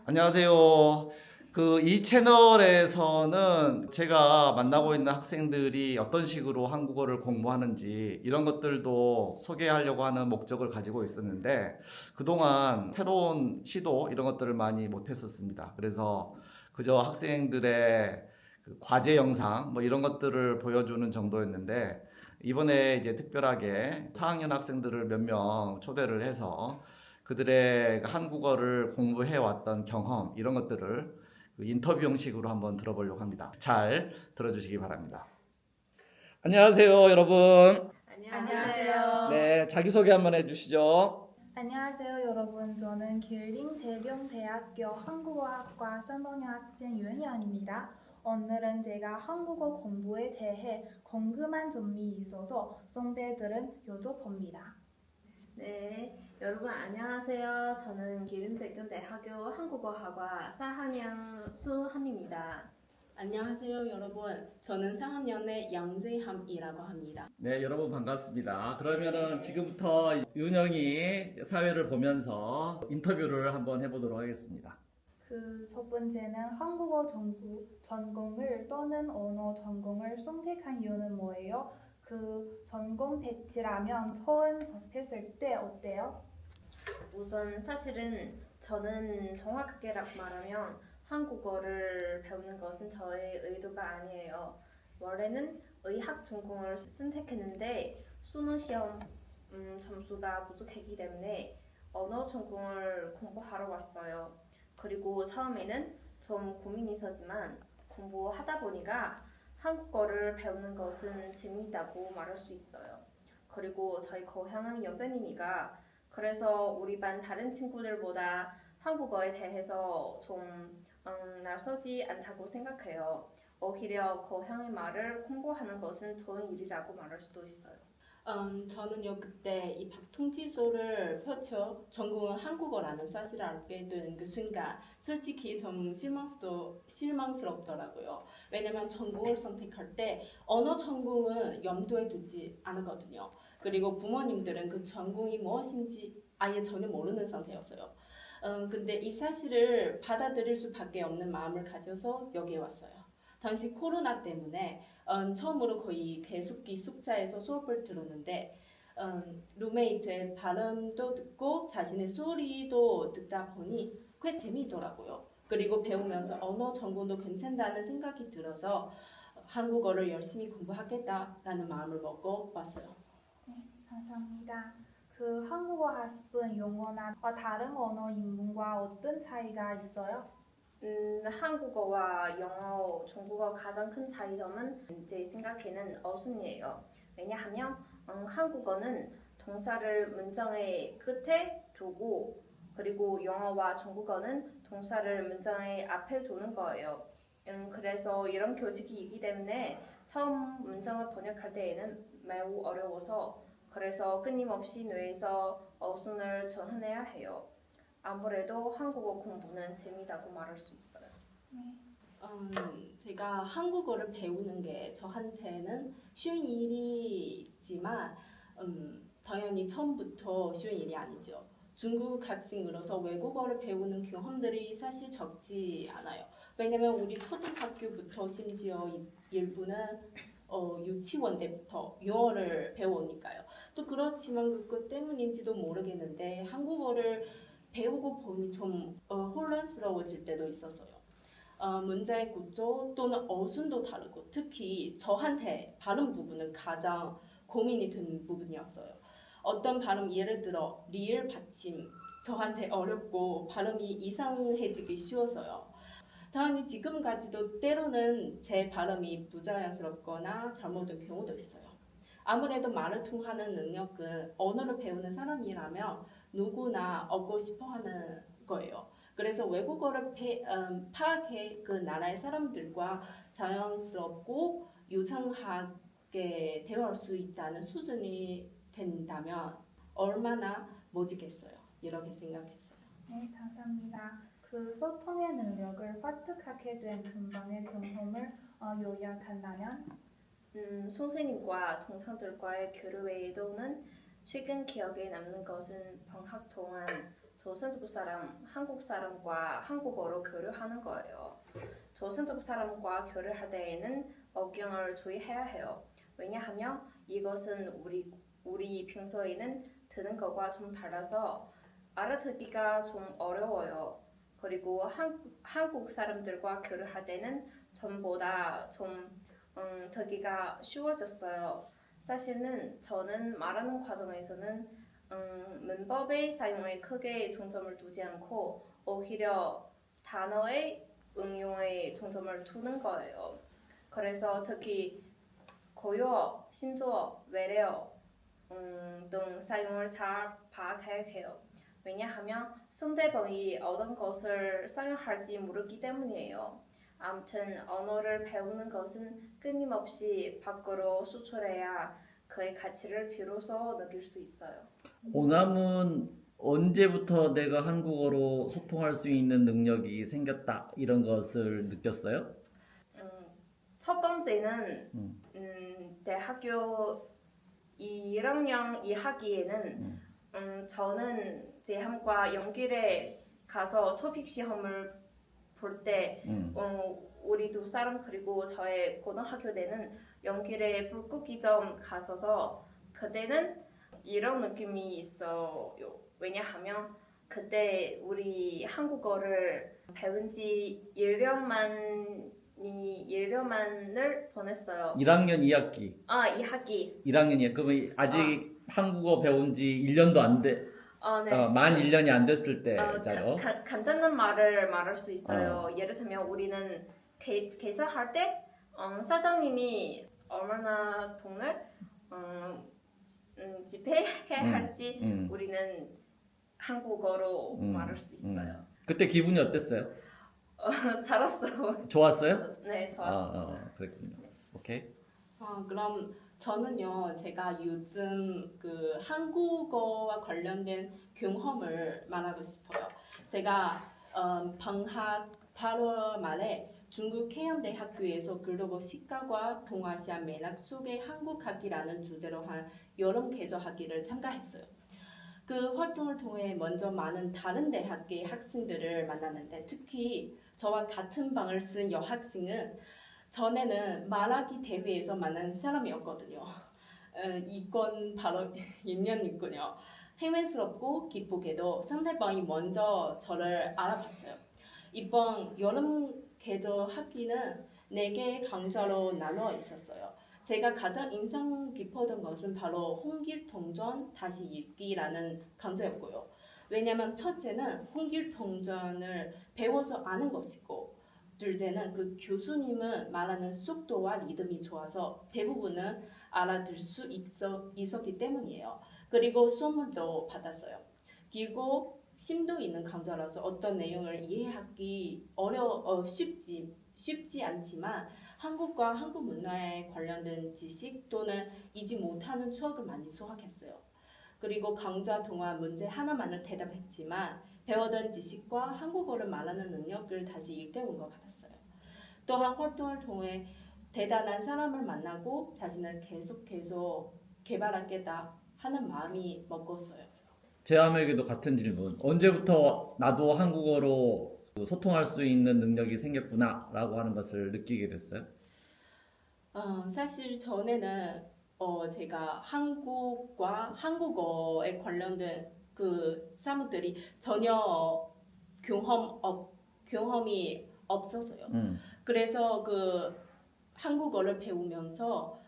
안녕하세요. 이 채널에서는 제가 만나고 있는 학생들이 어떤 식으로 한국어를 공부하는지 이런 것들도 소개하려고 하는 목적을 가지고 있었는데 그동안 새로운 시도 이런 것들을 많이 못했었습니다. 그래서 그저 학생들의 과제 영상 뭐 이런 것들을 보여주는 정도였는데 이번에 이제 특별하게 4학년 학생들을 몇 명 초대를 해서 그들의 한국어를 공부해 왔던 경험 이런 것들을 인터뷰 형식으로 한번 들어보려고 합니다. 잘 들어주시기 바랍니다. 안녕하세요, 여러분. 안녕하세요. 네, 자기소개 한번 해주시죠. 안녕하세요, 여러분. 저는 길림 재경대학교 한국어학과 3학년 학생 윤희연입니다. 오늘은 제가 한국어 공부에 대해 궁금한 점이 있어서 선배들은 여쭤봅니다. 네, 여러분 안녕하세요. 저는 기름재균대학교 한국어학과 4학년 수함입니다. 안녕하세요 여러분. 저는 4학년의 양재함이라고 합니다. 네, 여러분 반갑습니다. 그러면은 지금부터 윤영이 사회를 보면서 인터뷰를 한번 해보도록 하겠습니다. 첫 번째는 한국어 전공을 또는 언어 전공을 선택한 이유는 뭐예요? 전공 배치라면 처음 접했을 때 어때요? 우선 사실은 저는 정확하게 말하면 한국어를 배우는 것은 저의 의도가 아니에요. 원래는 의학 전공을 선택했는데 수능 시험 점수가 부족했기 때문에 언어 전공을 공부하러 왔어요. 그리고 처음에는 좀 고민이 있었지만 공부하다 보니까 한국어를 배우는 것은 재미있다고 말할 수 있어요. 그리고 저희 고향은 연변이니까 그래서 우리 반 다른 친구들보다 한국어에 대해서 좀 낯설지 않다고 생각해요. 오히려 고향의 말을 공부하는 것은 좋은 일이라고 말할 수도 있어요. 저는요 그때 이 박통지소를 펼쳐 전공은 한국어라는 사실을 알게 된 그 순간 솔직히 좀 실망스럽더라고요. 왜냐면 전공을 선택할 때 언어 전공은 염두에 두지 않았거든요. 그리고 부모님들은 그 전공이 무엇인지 아예 전혀 모르는 상태였어요. 근데 이 사실을 받아들일 수밖에 없는 마음을 가져서 여기에 왔어요. 당시 코로나 때문에 처음으로 거의 계속기 숙자에서 수업을 들었는데 룸메이트의 발음도 듣고 자신의 소리도 듣다 보니 꽤 재미있더라고요. 그리고 배우면서 언어 전공도 괜찮다는 생각이 들어서 한국어를 열심히 공부하겠다라는 마음을 먹고 왔어요. 네, 감사합니다. 한국어 학습은 영어나 다른 언어 인문과 어떤 차이가 있어요? 한국어와 영어, 중국어 가장 큰 차이점은 제 생각에는 어순이에요. 왜냐하면 한국어는 동사를 문장의 끝에 두고 그리고 영어와 중국어는 동사를 문장의 앞에 두는 거예요. 그래서 이런 교직이 있기 때문에 처음 문장을 번역할 때에는 매우 어려워서 그래서 끊임없이 뇌에서 어순을 전환해야 해요. 아무래도 한국어 공부는 재미있다고 말할 수 있어요. 네. 제가 한국어를 배우는 게 저한테는 쉬운 일이지만 당연히 처음부터 쉬운 일이 아니죠. 중국 학생으로서 외국어를 배우는 경험들이 사실 적지 않아요. 왜냐면 우리 초등학교부터 심지어 일부는 유치원 때부터 영어를 배우니까요. 또 그렇지만 그것 때문인지도 모르겠는데 한국어를 배우고 보니 좀 혼란스러워질 때도 있었어요. 문장의 구조 또는 어순도 다르고 특히 저한테 발음 부분은 가장 고민이 된 부분이었어요. 어떤 발음 예를 들어 리을 받침 저한테 어렵고 발음이 이상해지기 쉬워서요. 당연히 지금까지도 때로는 제 발음이 부자연스럽거나 잘못된 경우도 있어요. 아무래도 말을 통하는 능력은 언어를 배우는 사람이라면 누구나 얻고 싶어 하는 거예요. 그래서 외국어를 파악해 그 나라의 사람들과 자연스럽고 유창하게 대화할 수 있다는 수준이 된다면 얼마나 멋지겠어요. 이렇게 생각했어요. 네, 감사합니다. 소통의 능력을 획득하게 된 근방의 경험을 요약한다면? 선생님과 동창들과의 교류 외에도는 최근 기억에 남는 것은 방학 동안 조선족 사람, 한국 사람과 한국어로 교류하는 거예요. 조선족 사람과 교류할 때에는 억양을 주의해야 해요. 왜냐하면 이것은 우리 평소에는 듣는 것과 좀 달라서 알아듣기가 좀 어려워요. 그리고 한국 사람들과 교류할 때는 전보다 좀 듣기가 쉬워졌어요. 사실은 저는 말하는 과정에서는 문법의 사용에 크게 중점을 두지 않고 오히려 단어의 응용에 중점을 두는 거예요. 그래서 특히 고유어, 신조어, 외래어 등 사용을 잘 파악해야 해요. 왜냐하면 상대방이 어떤 것을 사용할지 모르기 때문이에요. 아무튼 언어를 배우는 것은 끊임없이 밖으로 수출해야 그의 가치를 비로소 느낄 수 있어요. 오남은 언제부터 내가 한국어로 소통할 수 있는 능력이 생겼다 이런 것을 느꼈어요? 첫 번째는 대학교 1학년 2학기에는 저는 제함과 연길에 가서 토픽 시험을 볼 때 우리 두 사람 그리고 저의 고등학교 때는 연길에 불국기점 갔어서 그때는 이런 느낌이 있어요. 왜냐하면 그때 우리 한국어를 배운 지 1년만을 보냈어요. 1학년 2학기. 2학기. 1학년이야. 그러면 아직 한국어 배운 지 1년도 안 돼. 네. 만 1년이 안 됐을 때잖아요. 간단한 말을 말할 수 있어요. 예를 들면 우리는 계산할 때 사장님이 얼마나 돈을 지폐해야 할지 우리는 한국어로 말할 수 있어요. 그때 기분이 어땠어요? 잘했어요. 좋았어요? 네, 좋았어요. 그랬군요. 오케이. 그럼 저는요, 제가 요즘 그 한국어와 관련된 경험을 말하고 싶어요. 제가 방학 8월 말에 중국 해양대학교에서 글로벌 시가과 동아시아 매락 속의 한국학기라는 주제로 한 여름 계절 학기를 참가했어요. 그 활동을 통해 먼저 많은 다른 대학의 학생들을 만났는데 특히 저와 같은 방을 쓴 여학생은 전에는 말하기 대회에서 만난 사람이었거든요. 이건 바로 인연이군요. 행운스럽고 기쁘게도 상대방이 먼저 저를 알아봤어요. 이번 여름 계절 학기는 4개의 강좌로 나누어 있었어요. 제가 가장 인상 깊었던 것은 바로 홍길동전 다시 읽기라는 강좌였고요. 왜냐하면 첫째는 홍길동전을 배워서 아는 것이고 둘째는 그 교수님은 말하는 속도와 리듬이 좋아서 대부분은 알아들 수 있었기 때문이에요. 그리고 선물도 받았어요. 길고 심도 있는 강좌라서 어떤 내용을 이해하기 쉽지 않지만 한국과 한국 문화에 관련된 지식 또는 잊지 못하는 추억을 많이 수확했어요. 그리고 강좌 동안 문제 하나만을 대답했지만 배워던 지식과 한국어를 말하는 능력을 다시 일깨운 것 같았어요. 또한 활동을 통해 대단한 사람을 만나고 자신을 계속해서 개발하겠다 하는 마음이 먹었어요. 제암에게도 같은 질문. 언제부터 나도 한국어로 소통할 수 있는 능력이 생겼구나 라고 하는 것을 느끼게 됐어요? 사실 전에는 제가 한국과 한국어에 관련된 그 사람들이 전혀 경험이 없었어요. 그래서 그 한국어를 배우면서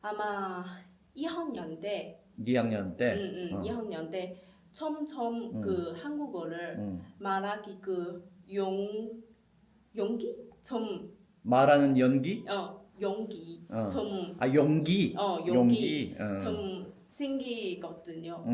아마 2학년 때 2학년 때? 2학년 때 처음 그 한국어를 말하기 그 용기? 좀 말하는 연기? 용기. 좀 용기? 용기. 좀 생기거든요.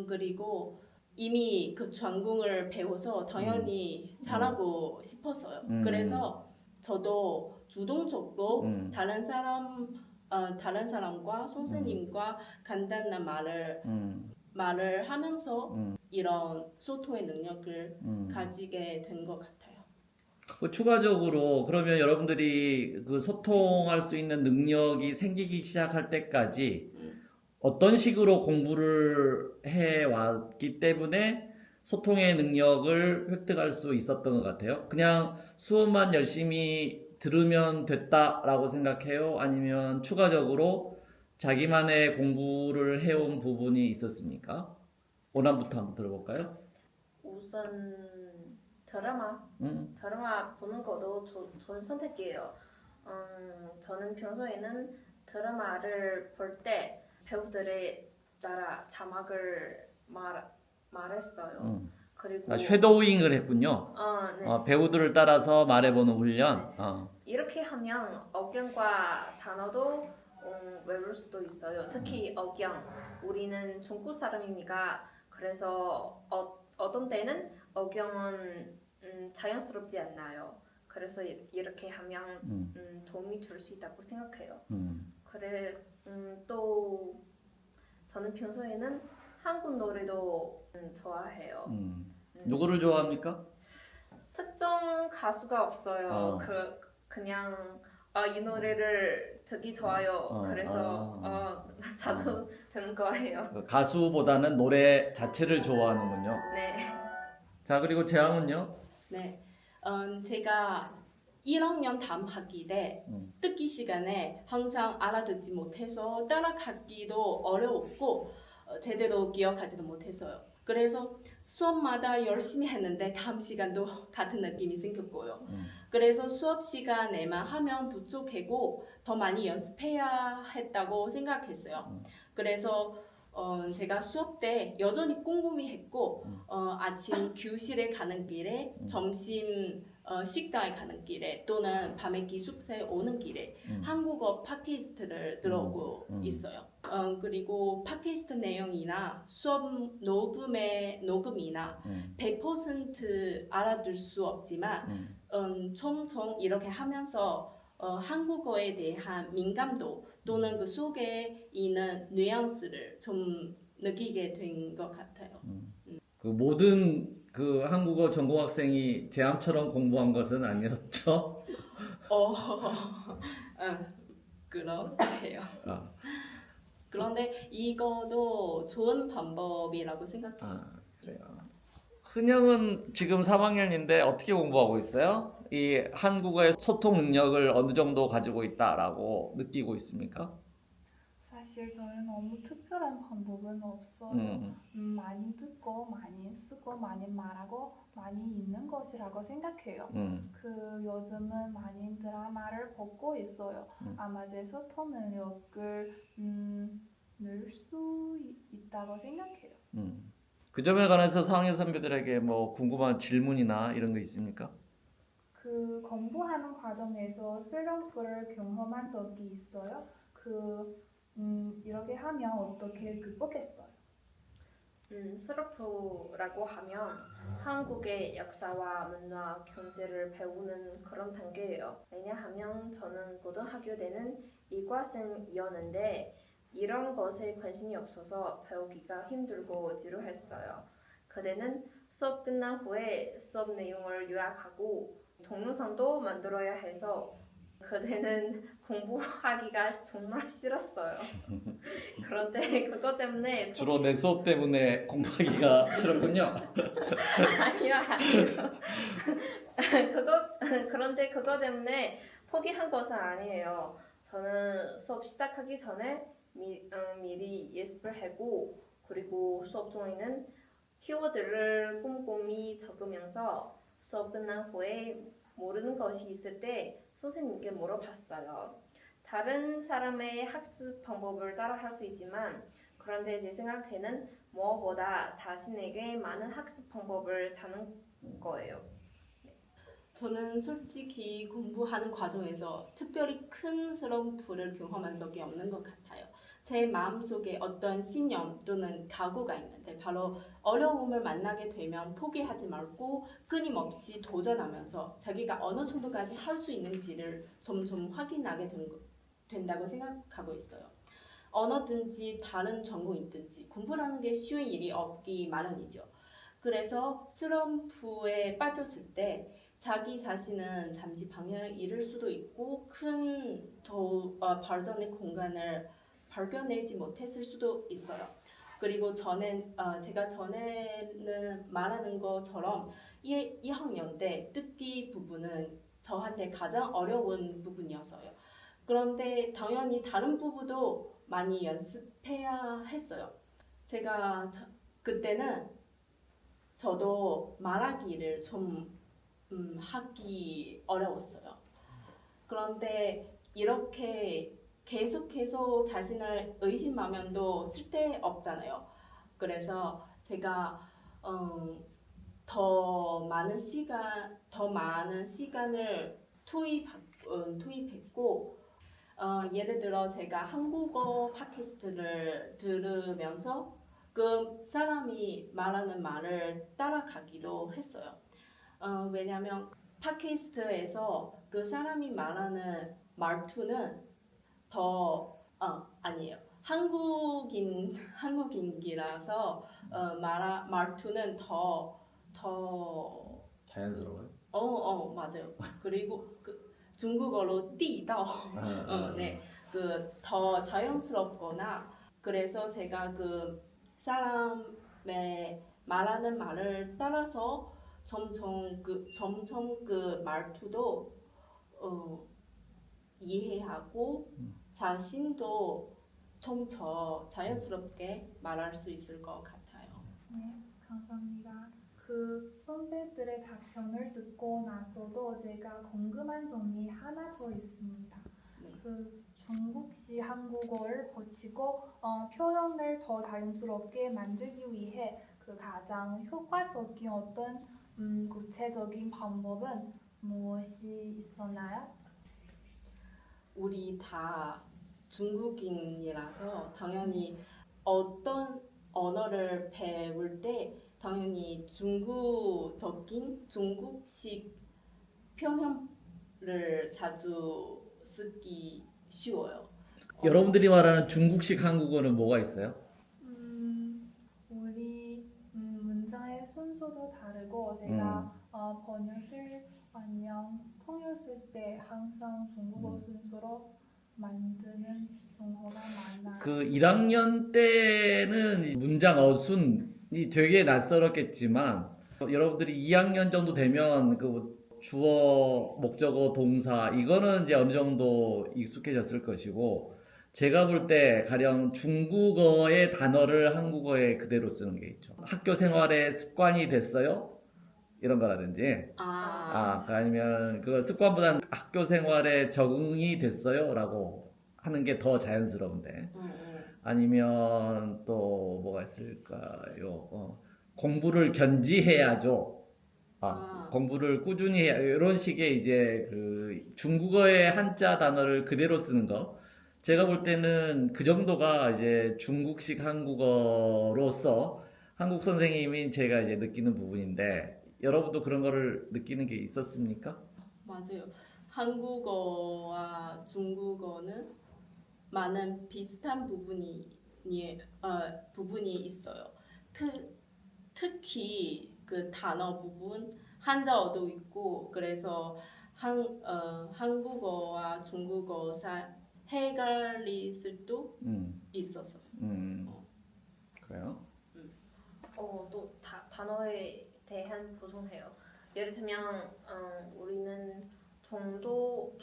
그리고 이미 그 전공을 배워서 당연히 잘하고 싶었어요. 그래서 저도 주동적으로 다른 사람과 선생님과 간단한 말을 하면서 이런 소통의 능력을 가지게 된 것 같아요. 추가적으로 그러면 여러분들이 그 소통할 수 있는 능력이 생기기 시작할 때까지 어떤 식으로 공부를 해왔기 때문에 소통의 능력을 획득할 수 있었던 것 같아요. 그냥 수업만 열심히 들으면 됐다라고 생각해요? 아니면 추가적으로 자기만의 공부를 해온 부분이 있었습니까? 오남부터 한번 들어볼까요? 우선 드라마 음, 드라마 보는 것도 좋은 선택이에요. 저는 평소에는 드라마를 볼 때 배우들의 따라 자막을 말했어요. 그리고 섀도우잉을 했군요. 네. 배우들을 따라서 말해보는 훈련. 이렇게 하면 억양과 단어도 외울 수도 있어요. 특히 억양. 우리는 중국 사람이니까 그래서 어떤 때는 억양은 자연스럽지 않나요. 그래서 이렇게 하면 도움이 될 수 있다고 생각해요. 그래 또 저는 평소에는 한국 노래도 좋아해요. 누구를 좋아합니까? 특정 가수가 없어요. 그냥 이 노래를 듣기 좋아요. 그래서 자주 듣는 거예요. 그 가수보다는 노래 자체를 좋아하는군요. 네. 자, 그리고 재앙은요? 네, 제가 1학년 다음 학기 때 듣기 시간에 항상 알아듣지 못해서 따라가기도 어려웠고 제대로 기억하지도 못했어요. 그래서 수업마다 열심히 했는데 다음 시간도 같은 느낌이 생겼고요. 그래서 수업 시간에만 하면 부족하고 더 많이 연습해야 했다고 생각했어요. 그래서 제가 수업 때 여전히 꼼꼼히했고 아침 교실에 가는 길에 점심 식당에 가는 길에 또는 밤에 기숙사에 오는 길에 한국어 팟캐스트를 들어오고 있어요. 그리고 팟캐스트 내용이나 수업 녹음이나 100% 알아들 수 없지만 총총 이렇게 하면서 한국어에 대한 민감도 또는 그 속에 있는 뉘앙스를 좀 느끼게 된 것 같아요. 그 모든 그 한국어 전공 학생이 재암처럼 공부한 것은 아니었죠? 그렇대요. 그런데 이것도 좋은 방법이라고 생각해요. 그래요. 흔영은 지금 3학년인데 어떻게 공부하고 있어요? 이 한국어의 소통 능력을 어느 정도 가지고 있다라고 느끼고 있습니까? 사실 저는 너무 특별한 방법은 없어요. 많이 듣고 많이 쓰고 많이 말하고 많이 읽는 것이라고 생각해요. 그 요즘은 많이 드라마를 보고 있어요. 아마 제 소통 능력을 늘 수 있다고 생각해요. 그 점에 관해서 4학년 선배들에게 뭐 궁금한 질문이나 이런 거 있습니까? 그 공부하는 과정에서 슬럼프를 경험한 적이 있어요. 이렇게 하면 어떻게 극복했어요? 슬럼프라고 하면 한국의 역사와 문화, 경제를 배우는 그런 단계예요. 왜냐하면 저는 고등학교 때는 이과생이었는데 이런 것에 관심이 없어서 배우기가 힘들고 지루했어요. 그때는 수업 끝난 후에 수업 내용을 요약하고 동영상도 만들어야 해서 그때는 공부하기가 정말 싫었어요. 그런데 그것 때문에 주로 내 수업 때문에 공부하기가 싫었군요. 아니요. 그런데 그것 때문에 포기한 것은 아니에요. 저는 수업 시작하기 전에 미리 예습을 하고 그리고 수업 중에는 키워드를 꼼꼼히 적으면서 수업 끝난 후에 모르는 것이 있을 때 선생님께 물어봤어요. 다른 사람의 학습 방법을 따라할 수 있지만 그런데 제 생각에는 무엇보다 자신에게 많은 학습 방법을 찾는 거예요. 저는 솔직히 공부하는 과정에서 특별히 큰 슬럼프를 경험한 적이 없는 것 같아요. 제 마음속에 어떤 신념 또는 각오가 있는데 바로 어려움을 만나게 되면 포기하지 말고 끊임없이 도전하면서 자기가 어느 정도까지 할 수 있는지를 점점 확인하게 된다고 생각하고 있어요. 언어든지 다른 전공이든지 공부라는 게 쉬운 일이 없기 마련이죠. 그래서 슬럼프에 빠졌을 때 자기 자신은 잠시 방향을 잃을 수도 있고 큰 발전의 공간을 발견내지 못했을 수도 있어요. 그리고 제가 전에는 말하는 것처럼 2학년 때 듣기 부분은 저한테 가장 어려운 부분이었어요. 그런데 당연히 다른 부분도 많이 연습해야 했어요. 그때는 저도 말하기를 좀 하기 어려웠어요. 그런데 이렇게 계속 자신을 의심하면도 쓸데없잖아요. 그래서 제가 더 많은 시간을 투입했고 예를 들어 제가 한국어 팟캐스트를 들으면서 그 사람이 말하는 말을 따라가기도 했어요. 왜냐하면 팟캐스트에서 그 사람이 말하는 말투는 아니에요. 한국인이라서 말투는 더 자연스러워요. 맞아요. 그리고 중국어로 地道 네, 더 자연스럽거나 그래서 제가 그 사람의 말하는 말을 따라서 점점 그 말투도 이해하고 자신도 좀 더 자연스럽게 말할 수 있을 것 같아요. 네, 감사합니다. 그 선배들의 답변을 듣고 나서도 제가 궁금한 점이 하나 더 있습니다. 네. 그 중국식 한국어를 고치고 표현을 더 자연스럽게 만들기 위해 그 가장 효과적인 어떤 구체적인 방법은 무엇이 있었나요? 우리 다 중국인이라서 당연히 어떤 언어를 배울 때 당연히 중국식 표현을 자주 쓰기 쉬워요. 여러분들이 말하는 중국식 한국어는 뭐가 있어요? 우리 문장의 순서도 다르고 제가 번역을 아니면 통역을 때 항상 중국어 순서로 만드는 경우가 많아요. 그 1학년 때는 문장 어순이 되게 낯설었겠지만 여러분들이 2학년 정도 되면 그 주어, 목적어, 동사 이거는 이제 어느 정도 익숙해졌을 것이고 제가 볼 때 가령 중국어의 단어를 한국어에 그대로 쓰는 게 있죠. 학교 생활의 습관이 됐어요? 이런 거라든지 아니면 그 습관보다는 학교 생활에 적응이 됐어요? 라고 하는 게 더 자연스러운데 아니면 또 뭐가 있을까요? 공부를 견지해야죠. 공부를 꾸준히 해야 이런 식의 이제 그 중국어의 한자 단어를 그대로 쓰는 거 제가 볼 때는 그 정도가 이제 중국식 한국어로서 한국 선생님인 제가 이제 느끼는 부분인데 여러분도 그런 거를 느끼는 게 있었습니까? 맞아요. 한국어와 중국어는 많은 비슷한 부분이 있어요. 특히 그 단어 부분 한자어도 있고 그래서 한국어와 중국어 헷갈릴 수도 있었어요. 그래요? 또 단어에 대한 보송해요. 예를 들면 우리는 정도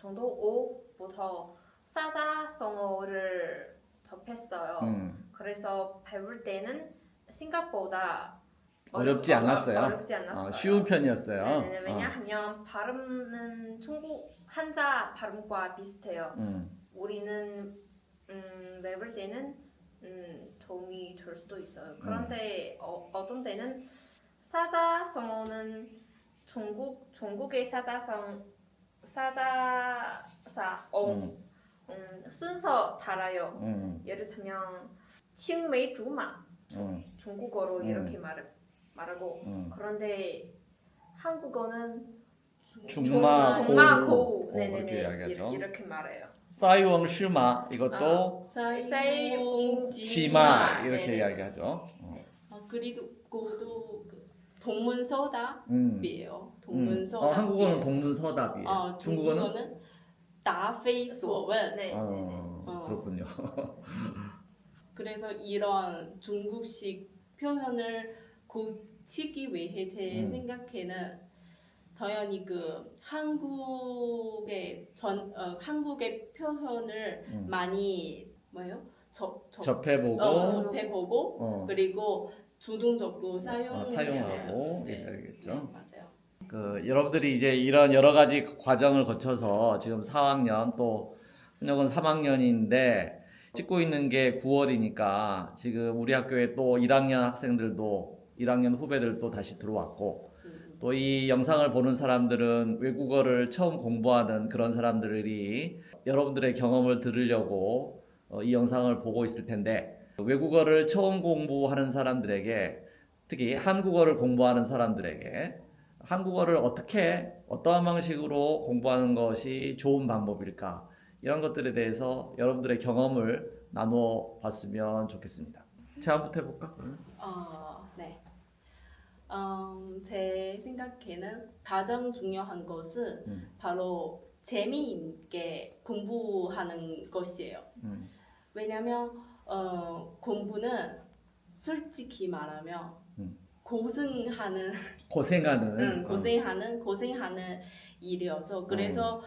5부터 사자성어를 접했어요. 그래서 배울 때는 생각보다 어렵지 않았어요? 어렵지 않았어요. 쉬운 편이었어요. 네네, 왜냐하면 발음은 중국 한자 발음과 비슷해요. 우리는 외울 때는 도움이 될 수도 있어요. 그런데 어떤 때는 사자성어는 중국의 사자성 순서 달아요. 예를 들면青梅竹马 중국어로 이렇게 말하고 그런데 한국어는 종마고 그렇게 이야기하죠. 이렇게 말해요. 싸이웡시마 이것도 치마 이렇게 이야기하죠. 그리고 그 동문서답이에요. 동문서답. 한국어는 동문서답이에요. 중국어는 答非所问. 네, 네, 네. 그렇군요. 그래서 이런 중국식 표현을 고치기 위해 제 생각에는 당연히 그 한국의 표현을 많이 접해보고 접해보고 그리고 주동적으로 사용하고 네. 해야겠죠. 네, 맞아요. 여러분들이 이제 이런 여러 가지 과정을 거쳐서 지금 4학년 또 현역은 3학년인데 찍고 있는 게 9월이니까 지금 우리 학교에 또 1학년 학생들도 1학년 후배들도 다시 들어왔고 또 이 영상을 보는 사람들은 외국어를 처음 공부하는 그런 사람들이 여러분들의 경험을 들으려고 이 영상을 보고 있을 텐데 외국어를 처음 공부하는 사람들에게 특히 한국어를 공부하는 사람들에게 한국어를 어떠한 방식으로 공부하는 것이 좋은 방법일까 이런 것들에 대해서 여러분들의 경험을 나눠 봤으면 좋겠습니다. 제가부터 해볼까? 네. 제 생각에는 가장 중요한 것은 바로 재미있게 공부하는 것이에요. 왜냐하면 공부는 솔직히 말하면 고생하는 일이어서 그래서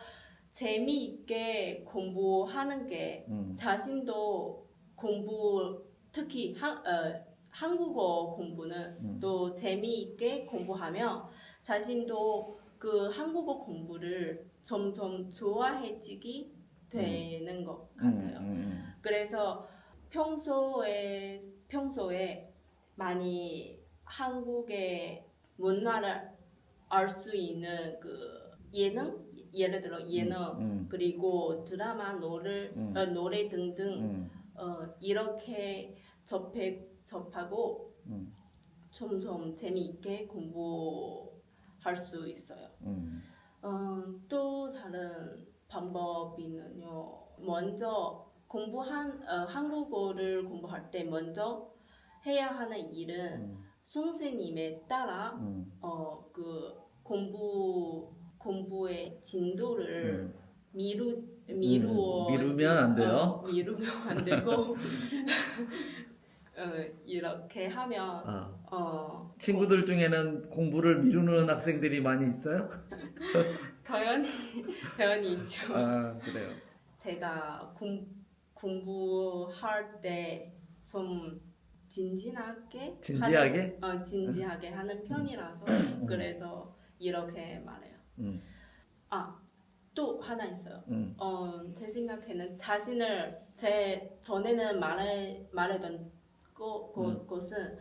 재미있게 공부하는 게 자신도 특히 한국어 공부는 또 재미있게 공부하면 자신도 그 한국어 공부를 점점 좋아해지게 되는 것 같아요. 그래서 평소에 많이 한국의 문화를 알 수 있는 그 예를 들어 예능 그리고 드라마 노래 등등 이렇게 접하고 점점 재미있게 공부할 수 있어요. 또 다른 방법이는요. 먼저 한국어를 공부할 때 먼저 해야 하는 일은 선생님에 따라 그 공부의 진도를 미루면 안 돼요. 미루면 안 되고 이렇게 하면 친구들 중에는 공부를 미루는 학생들이 많이 있어요? 당연히 있죠. 그래요. 제가 공부할 때 좀 진지하게 하는 편이라서 그래서 이렇게 말해요. 또 하나 있어요. 제 생각에는 전에는 말했던 것은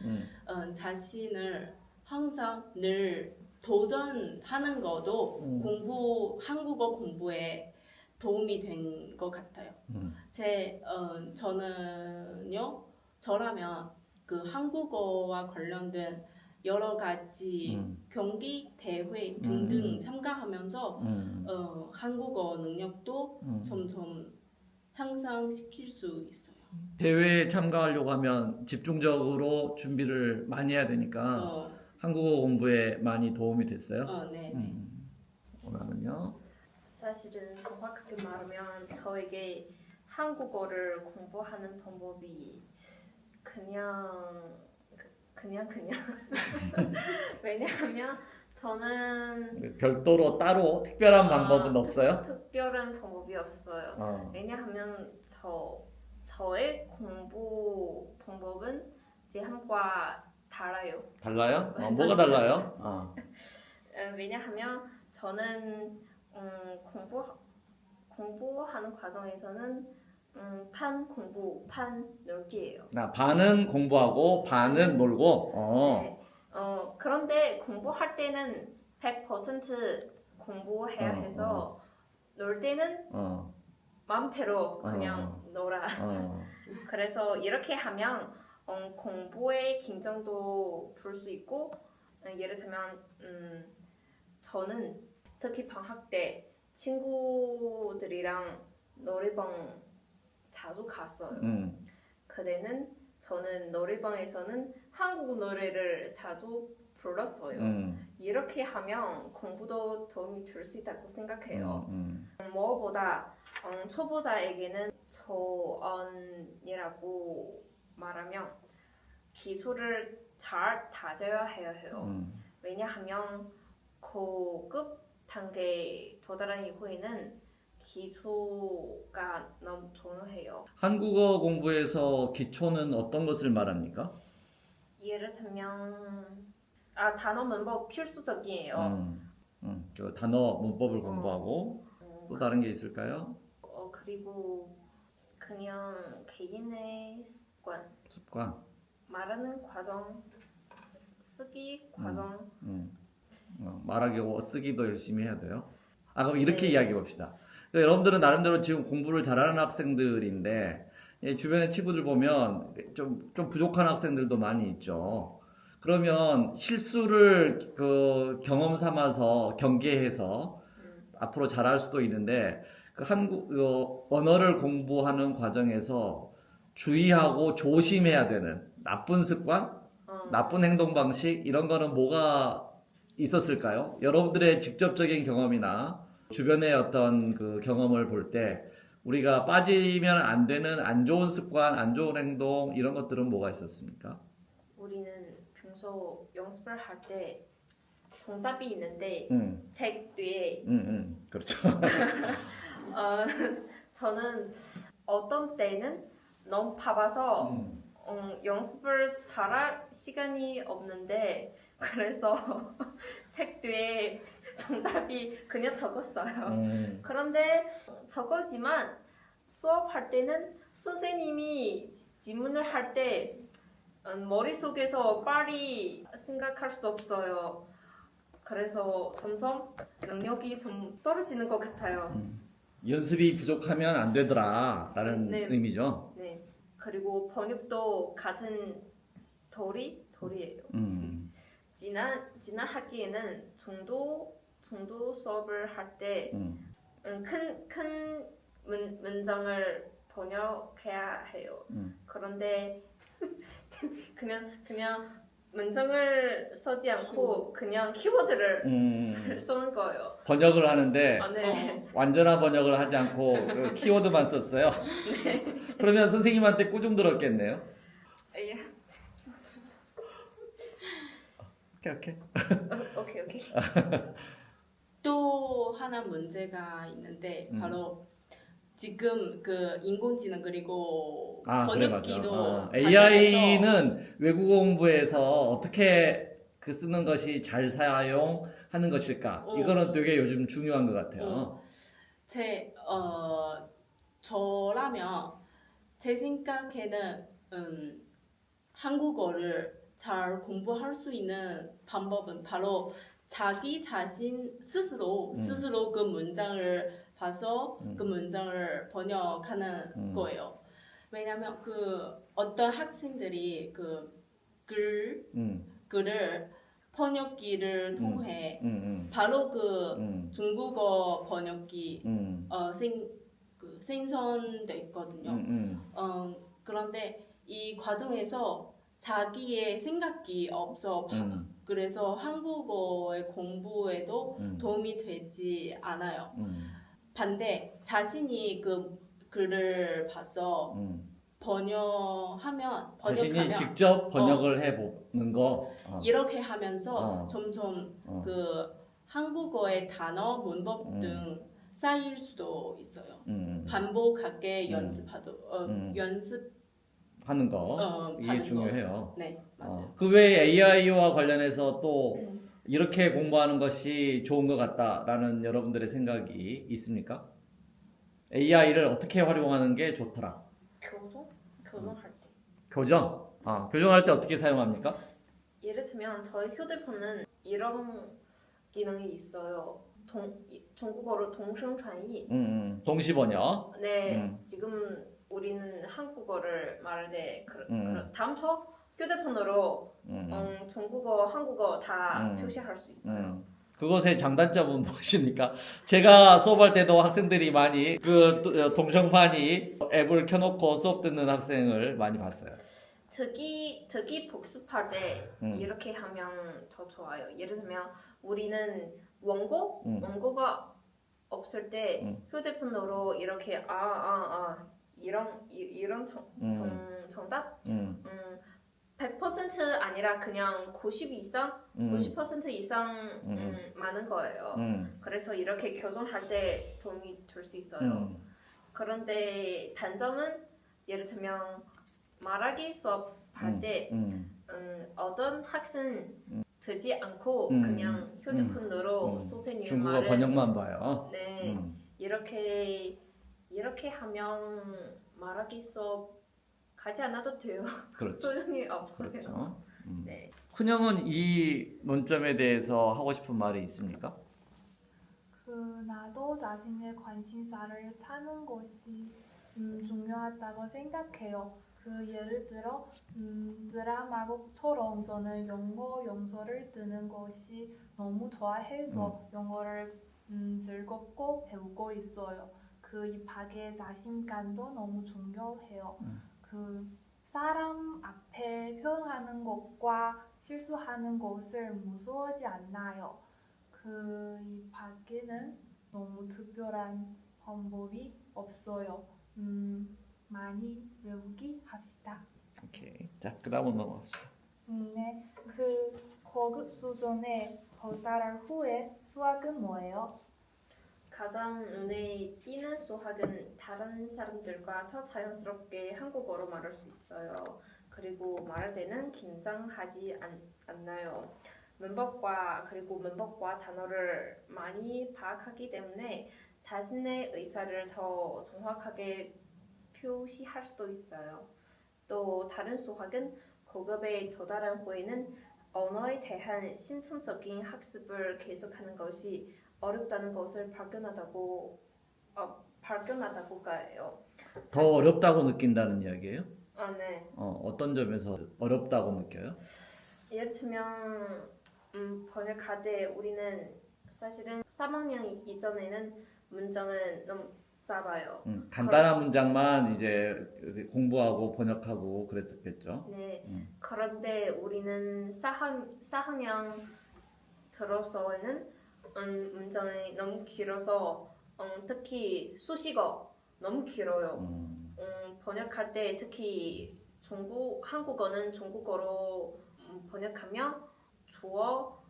자신을 항상 늘 도전하는 것도 한국어 공부에 도움이 된 것 같아요. 저라면 그 한국어와 관련된 여러 가지 경기, 대회 등등 참가하면서 한국어 능력도 점점 향상시킬 수 있어요. 대회에 참가하려고 하면 집중적으로 준비를 많이 해야 되니까 한국어 공부에 많이 도움이 됐어요? 네. 오늘은요? 사실은 정확하게 말하면 저에게 한국어를 공부하는 방법이 그냥 왜냐하면 저는 별도로 따로 특별한 방법은 없어요? 특별한 방법이 없어요. 왜냐하면 저의 공부 방법은 제 한과 달라요. 달라요? 뭐가 달라요? 왜냐하면 저는 공부하는 과정에서는 반 공부, 반 놀기예요. 반은 공부하고 반은 놀고. 네. 그런데 공부할 때는 100% 공부해야 해서 놀 때는 마음대로 그냥 놀아. 그래서 이렇게 하면 공부의 긴장도 풀 수 있고 예를 들면 저는 특히 방학 때 친구들이랑 노래방 자주 갔어요. 그때는 저는 노래방에서는 한국 노래를 자주 불렀어요. 이렇게 하면 공부도 도움이 될 수 있다고 생각해요. 무엇보다 초보자에게는 초언이라고 말하면 기초를 잘 다져야 해요. 왜냐하면 고급 단계에 도달한 이후에는 기초가 너무 중요해요. 한국어 공부에서 기초는 어떤 것을 말합니까? 예를 들면 단어 문법 필수적이에요. 그 단어 문법을 공부하고 또 다른 게 있을까요? 그리고 그냥 개인의 습관. 말하는 과정, 쓰기 과정. 말하기고 쓰기도 열심히 해야 돼요. 그럼 이렇게 네. 이야기해 봅시다. 여러분들은 나름대로 지금 공부를 잘하는 학생들인데 주변의 친구들 보면 좀 부족한 학생들도 많이 있죠. 그러면 실수를 그 경험 삼아서 경계해서 앞으로 잘할 수도 있는데 그 한국 언어를 공부하는 과정에서 주의하고 조심해야 되는 나쁜 습관, 나쁜 행동 방식 이런 거는 뭐가 있었을까요? 여러분들의 직접적인 경험이나 주변의 어떤 그 경험을 볼 때 우리가 빠지면 안 되는 안 좋은 습관, 안 좋은 행동 이런 것들은 뭐가 있었습니까? 우리는 평소 연습을 할 때 정답이 있는데 책 뒤에 그렇죠. 저는 어떤 때는 너무 바빠서 연습을 잘할 시간이 없는데 그래서 책 뒤에 정답이 그냥 적었어요. 그런데 적었지만 수업할 때는 선생님이 질문을 할 때 머릿속에서 빨리 생각할 수 없어요. 그래서 점점 능력이 좀 떨어지는 것 같아요. 연습이 부족하면 안 되더라라는 네. 의미죠. 네. 그리고 번역도 같은 도리예요. 지난 학기에는 정도 수업을 할 때 큰 문장을 번역해야 해요. 그런데 그냥 문장을 쓰지 않고 그냥 키워드를 쓰는 거예요. 번역을 하는데 네. 완전한 번역을 하지 않고 그 키워드만 썼어요. 그러면 선생님한테 꾸중 들었겠네요. 예. 오케이. 또 하나 문제가 있는데 바로 지금 그 인공지능 그리고 그래, 번역기도 맞아. 관련해서 AI는 외국어 공부에서 어떻게 그 쓰는 것이 잘 사용하는 것일까? 이거는 되게 요즘 중요한 것 같아요. 저라면 제 생각에는 한국어를 잘 공부할 수 있는 방법은 바로 자기 자신 스스로 그 문장을 봐서 그 문장을 번역하는 거예요. 왜냐하면 그 어떤 학생들이 그 글을 번역기를 통해 바로 그 중국어 번역기 생성됐거든요. 그런데 이 과정에서 자기의 생각이 없어 그래서 한국어의 공부에도 도움이 되지 않아요. 반대 자신이 그 글을 봐서 자신이 직접 번역을 해보는 거. 이렇게 하면서 점점 그 한국어의 단어, 문법 등 쌓일 수도 있어요. 반복하게 하는 거 이게 하는 중요해요. 네, 맞아요. 그 외에 AI와 관련해서 또 이렇게 공부하는 것이 좋은 것 같다라는 여러분들의 생각이 있습니까? AI를 어떻게 활용하는 게 좋더라? 교정할 때. 교정할 때 어떻게 사용합니까? 예를 들면 저희 휴대폰은 이런 기능이 있어요. 중국어로 동声传译. 동시번역. 네, 지금 우리는 한국어를 말할 때 다음 초 휴대폰으로 중국어, 한국어 다 표시할 수 있어요. 그것의 장단점은 무엇입니까? 제가 수업할 때도 학생들이 많이 그 동정판이 앱을 켜놓고 수업 듣는 학생을 많이 봤어요. 저기 복습할 때 이렇게 하면 더 좋아요. 예를 들면 우리는 원고가 없을 때 휴대폰으로 이렇게 이런 정답 100% 아니라 그냥 90 이상 90% 이상 많은 거예요. 그래서 이렇게 교정할 때 도움이 될 수 있어요. 그런데 단점은 예를 들면 말하기 수업할 때 어떤 학생 듣지 않고 그냥 휴대폰으로 선생님 중국어 말을 번역만 봐요. 네 이렇게 하면 말하기 수업 가지 않아도 돼요. 그렇죠. 소용이 없어요. 그렇죠. 네. 훈영은 이 논점에 대해서 하고 싶은 말이 있습니까? 나도 자신의 관심사를 찾는 것이 중요하다고 생각해요. 예를 들어 드라마곡처럼 저는 영어 영서를 듣는 것이 너무 좋아해서 영어를 즐겁고 배우고 있어요. 이 밖에 자신감도 너무 중요해요. 사람 앞에 표현하는 것과 실수하는 것을 무서워하지 않나요? 이 밖에는 너무 특별한 방법이 없어요. 많이 외우기 합시다. 오케이. 자, 그다음으로 넘어갑시다. 네, 고급 수준에 도달할 후에 수학은 뭐예요? 가장 눈에 띄는 수학은 다른 사람들과 더 자연스럽게 한국어로 말할 수 있어요. 그리고 말할 때는 긴장하지 않나요. 문법과 단어를 많이 파악하기 때문에 자신의 의사를 더 정확하게 표시할 수도 있어요. 또 다른 수학은 고급에 도달한 후에는 언어에 대한 심층적인 학습을 계속하는 것이 어렵다는 것을 발견하다고 해요. 더 어렵다고 느낀다는 이야기예요? 네. 어떤 점에서 어렵다고 느껴요? 예를 들면 번역할 때 우리는 사실은 3학년 이전에는 문장은 너무 짧아요. 간단한 문장만 이제 공부하고 번역하고 그랬었겠죠. 네. 그런데 우리는 4학년 들어서는 문장이 너무 길어서 특히 수식어 너무 길어요. 번역할 때 특히 한국어는 중국어로 번역하면 주어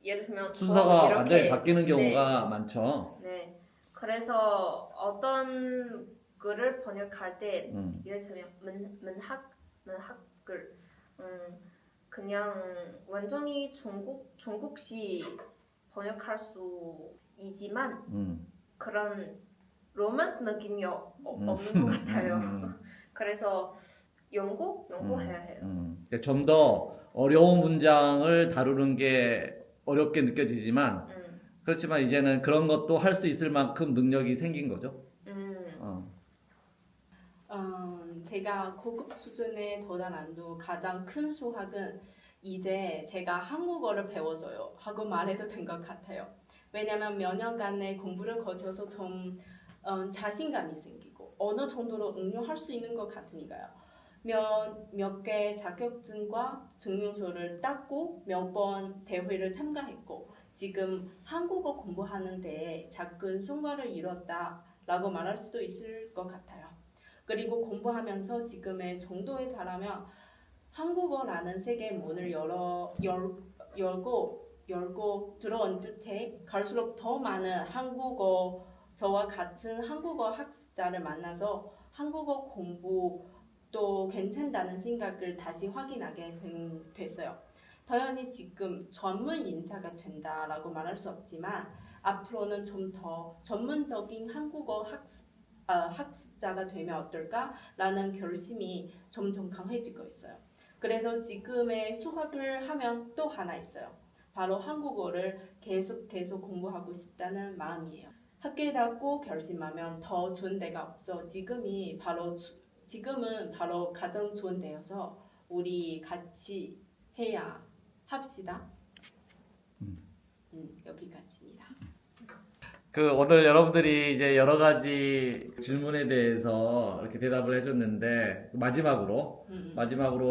예를 들면 순서가 이렇게, 완전히 바뀌는 경우가 많죠. 네. 그래서 어떤 글을 번역할 때 예를 들면 문학글 그냥 완전히 중국식 번역할 수 있지만 그런 로맨스 느낌이 없는 것 같아요. 그래서 연구해야 해요. 좀 더 어려운 문장을 다루는 게 어렵게 느껴지지만 그렇지만 이제는 그런 것도 할 수 있을 만큼 능력이 생긴 거죠. 제가 고급 수준에 도달한 후 가장 큰 수학은 이제 제가 한국어를 배워서요 하고 말해도 된 것 같아요. 왜냐면 몇 년간의 공부를 거쳐서 좀 자신감이 생기고 어느 정도로 응용할 수 있는 것 같으니까요. 몇 개 자격증과 증명서를 땄고 몇 번 대회를 참가했고 지금 한국어 공부하는데 작은 성과를 이뤘다라고 말할 수도 있을 것 같아요. 그리고 공부하면서 지금의 정도에 달하면 한국어라는 세계의 문을 열고 들어온 듯해 갈수록 더 많은 저와 같은 한국어 학습자를 만나서 한국어 공부도 괜찮다는 생각을 다시 확인하게 됐어요. 당연히 지금 전문 인사가 된다라고 말할 수 없지만 앞으로는 좀 더 전문적인 한국어 학습자가 되면 어떨까라는 결심이 점점 강해지고 있어요. 그래서 지금의 수학을 하면 또 하나 있어요. 바로 한국어를 계속 공부하고 싶다는 마음이에요. 학교에 닫고 결심하면 더 좋은 데가 없어. 지금은 바로 가장 좋은 데여서 우리 같이 해야 합시다. 여기까지입니다. 오늘 여러분들이 이제 여러 가지 질문에 대해서 이렇게 대답을 해줬는데 마지막으로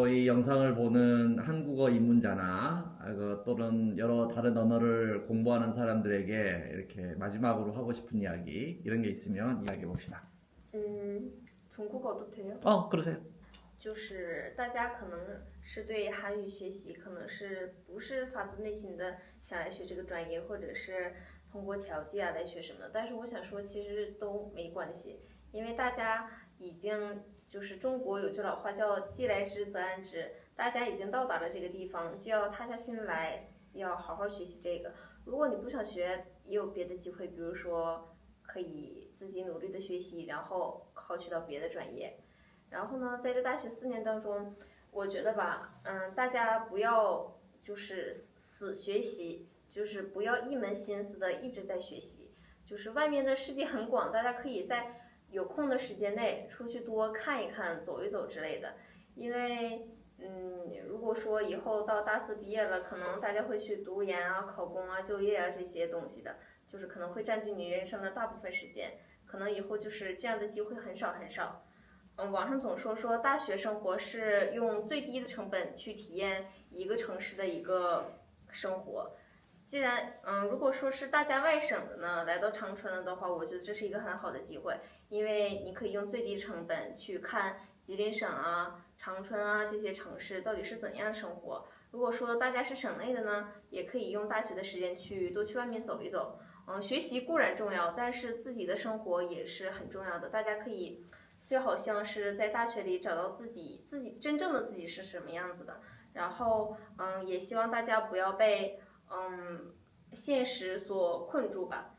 이 영상을 보는 한국어 입문자나 또는 여러 다른 언어를 공부하는 사람들에게 이렇게 마지막으로 하고 싶은 이야기 이런 게 있으면 이야기해 봅시다. 중국어도 돼요? 그러세요. 就是大家可能是对韩语学习可能是不是发自内心的想来学这个专业，或者是通过调剂啊来学什么的，但是我想说其实都没关系，因为大家已经就是中国有句老话叫既来之则安之，大家已经到达了这个地方，就要踏下心来，要好好学习这个。如果你不想学，也有别的机会，比如说可以自己努力的学习，然后考取到别的专业。然后呢，在这大学4年当中，我觉得吧，大家不要就是死学习，就是不要一门心思的一直在学习。就是外面的世界很广，大家可以在有空的时间内出去多看一看、走一走之类的。因为，如果说以后到大4毕业了，可能大家会去读研啊、考公啊、就业啊这些东西的，就是可能会占据你人生的大部分时间，可能以后就是这样的机会很少很少。网上总说大学生活是用最低的成本去体验一个城市的一个生活。既然如果说是大家外省的呢，来到长春了的话，我觉得这是一个很好的机会，因为你可以用最低成本去看吉林省啊、长春啊这些城市到底是怎样生活。如果说大家是省内的呢，也可以用大学的时间多去外面走一走。学习固然重要，但是自己的生活也是很重要的。大家可以最好像是在大学里找到自己真正的自己是什么样子的。然后也希望大家不要被现实所困住吧。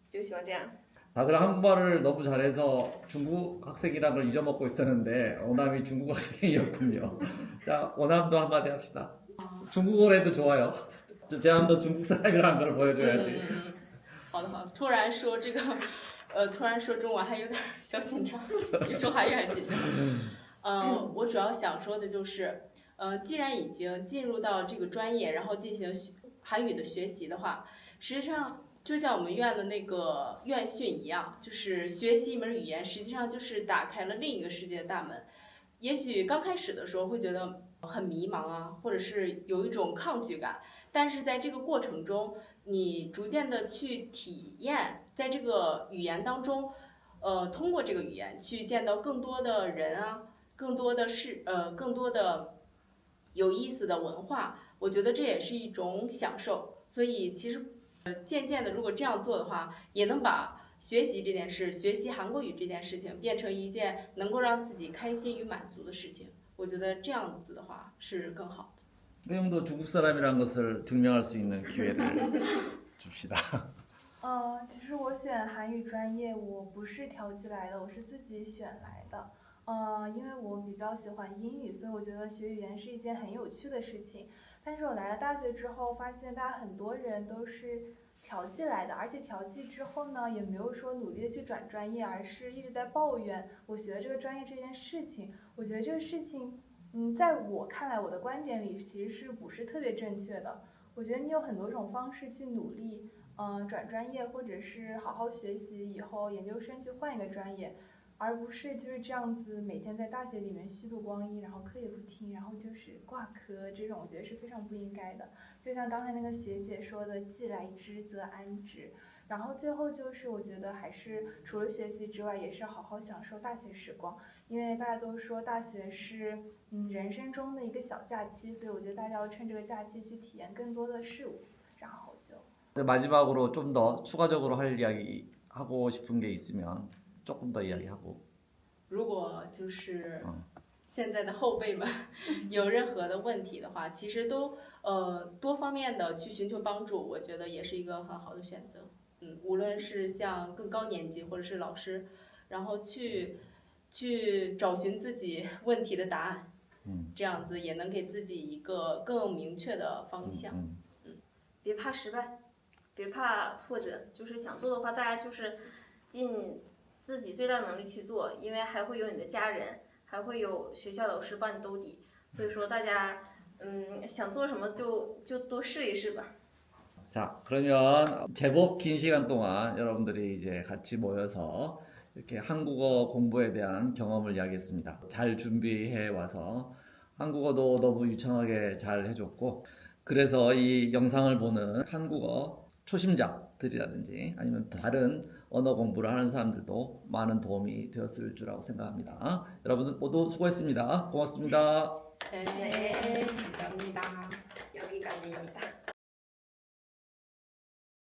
就希望这样。 다들 한국말을 너무 잘해서 중국 학생이란 걸 잊어먹고 있었는데 오남이 중국 학생이었군요. 자, 오남도 한마디 합시다. 중국어로 해도 좋아요. 제가 중국 사람이라는 걸 보여줘야지. 好的，突然说这个，突然说中文还有点小紧张，比说韩语还紧张。我主要想说的就是，既然已经进入到这个专业，然后进行韩语的学习的话，实际上就像我们院的那个院训一样，就是学习一门语言，实际上就是打开了另一个世界的大门。也许刚开始的时候会觉得很迷茫啊，或者是有一种抗拒感，但是在这个过程中，你逐渐的去体验，在这个语言当中，通过这个语言去见到更多的人啊，更多的有意思的文化，我觉得这也是一种享受。所以其实，渐渐的，如果这样做的话，也能把学习这件事，学习韩国语这件事情，变成一件能够让自己开心与满足的事情。我觉得这样子的话是更好的。 형도 중국 사람이라는 것을 증명할 수 있는 기회를 줍시다. 其实我选韩语专业，我不是调剂来的，我是自己选来的。因为我比较喜欢英语，所以我觉得学语言是一件很有趣的事情。但是我来了大学之后，发现大家很多人都是调剂来的，而且调剂之后呢，也没有说努力的去转专业，而是一直在抱怨我学的这个专业这件事情。我觉得这个事情，在我看来，我的观点里其实是不是特别正确的。我觉得你有很多种方式去努力，转专业，或者是好好学习，以后研究生去换一个专业，而不是就是这样子每天在大学里面虚度光阴，然后课也不听，然后就是挂科，这种我觉得是非常不应该的。就像刚才那个学姐说的，既来之则安之。然后最后就是我觉得还是除了学习之外，也是好好享受大学时光，因为大家都说大学是人生中的一个小假期，所以我觉得大家要趁这个假期去体验更多的事物。然后就 마지막으로 좀 더 추가적으로 할 이야기 하고 싶은 게 있으면 조금 더 이야기하고. 如果就是现在的后辈们有任何的问题的话，其实都多方面的去寻求帮助，我觉得也是一个很好的选择。无论是像更高年级或者是老师，然后去找寻自己问题的答案，这样子也能给自己一个更明确的方向。别怕失败，别怕挫折，就是想做的话，大家就是尽自己最大能力去做，因为还会有你的家人，还会有学校老师帮你兜底，所以说大家想做什么就多试一试吧。 자, 그러면 제법 긴 시간 동안 여러분들이 이제 같이 모여서 이렇게 한국어 공부에 대한 경험을 이야기했습니다. 잘 준비해 와서 한국어도 너무 유창하게 잘 해줬고, 그래서 이 영상을 보는 한국어 초심자들이라든지 아니면 다른 언어 공부를 하는 사람들도 많은 도움이 되었을 줄라고 생각합니다. 여러분 모두 수고했습니다. 고맙습니다. 네, 감사합니다. 여기까지입니다.